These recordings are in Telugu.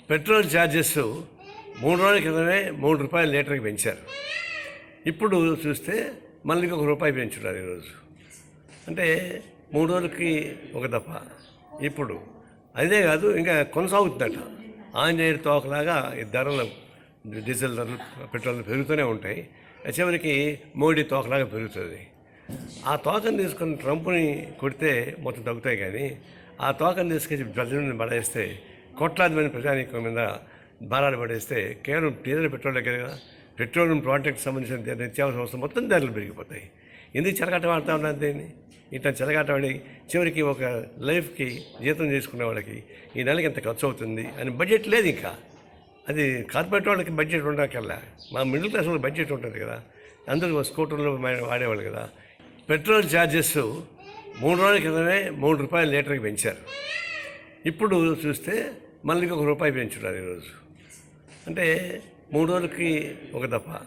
పెట్రోల్ ఛార్జెస్ 3 రోజుల క్రితమే ₹3 లీటర్కి పెంచారు. ఇప్పుడు చూస్తే మళ్ళీ ఒక రూపాయి పెంచున్నారు ఈరోజు. అంటే 3 రోజులకి ఒక దఫా. ఇప్పుడు అదే కాదు, ఇంకా కొనసాగుతుందట. ఆంజనేయుడి తోకలాగా ఈ ధరలు, డీజిల్ ధరలు, పెట్రోల్ పెరుగుతూనే ఉంటాయి. చివరికి మోడీ తోకలాగా పెరుగుతుంది. ఆ తోకను తీసుకుని ట్రంప్ని కొడితే మొత్తం తగ్గుతాయి, కానీ ఆ తోకను తీసుకొచ్చి ప్రజలను పడేస్తే, కోట్లాది మంది ప్రజానీకం మీద భారాలు పడేస్తే కేవలం డీజిల్ పెట్రోల్ దగ్గర కదా, పెట్రోలియం ప్రోడక్ట్కి సంబంధించిన నిత్యావసర వస్తువులు మొత్తం ధరలు పెరిగిపోతాయి. ఎందుకు చెలగాట వాడుతూ ఉన్నారు దీన్ని? ఇట్లా చెలగాట వాడి చివరికి ఒక లైఫ్కి జీతం చేసుకునే వాళ్ళకి ఈ నెలకి ఎంత ఖర్చు అవుతుంది అని బడ్జెట్ లేదు. ఇంకా అది కార్పొరేట్ వాళ్ళకి బడ్జెట్ ఉండకల్లా మా మిడిల్ క్లాస్ వాళ్ళకి బడ్జెట్ ఉంటుంది కదా, అందరూ స్కూటర్లో వాడేవాళ్ళు కదా. పెట్రోల్ ఛార్జెస్ 3 రోజుల క్రితమే ₹3 లీటర్కి పెంచారు. ఇప్పుడు చూస్తే మళ్ళీ ఒక రూపాయి పెంచున్నారు ఈరోజు. అంటే 3 రోజులకి ఒక దఫా.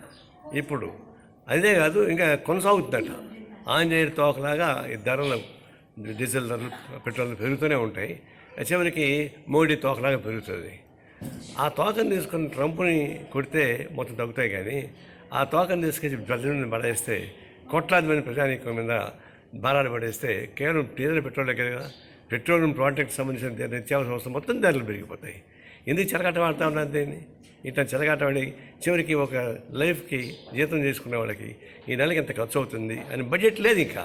ఇప్పుడు అదే కాదు, ఇంకా కొనసాగుతుందట. ఆంజనేయుడి తోకలాగా ఈ ధరలు, డీజిల్ ధరలు, పెట్రోల్ పెరుగుతూనే ఉంటాయి. చివరికి మోడీ తోకలాగా పెరుగుతుంది. ఆ తోకను తీసుకుని ట్రంప్ని కొడితే మొత్తం తగ్గుతాయి, కానీ ఆ తోకను తీసుకొచ్చి ప్రజలను పడేస్తే, కోట్లాది మంది ప్రజానీకం మీద భారాలు పడేస్తే కేవలం డీజిల్ పెట్రోల్ దగ్గర కదా, పెట్రోలియం ప్రోడక్ట్కి సంబంధించిన నిత్యావసర వస్తువులు మొత్తం ధరలు పెరిగిపోతాయి. ఎందుకు చెలగాట వాడుతూ ఉన్నారు దీన్ని? ఇట్లా చెలగాట వాడి చివరికి ఒక లైఫ్కి జీతం చేసుకునే వాళ్ళకి ఈ నెలకి ఎంత ఖర్చు అవుతుంది అని బడ్జెట్ లేదు. ఇంకా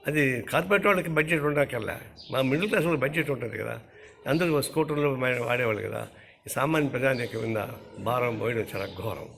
అది కార్పొరేట్ వాళ్ళకి బడ్జెట్ ఉండకల్లా మా మిడిల్ క్లాస్ వాళ్ళకి బడ్జెట్ ఉంటుంది కదా, అందరూ స్కూటర్లో వాడేవాళ్ళు కదా. ఈ సామాన్య ప్రజానీకం మీద భారం పోయడం చాలా ఘోరం.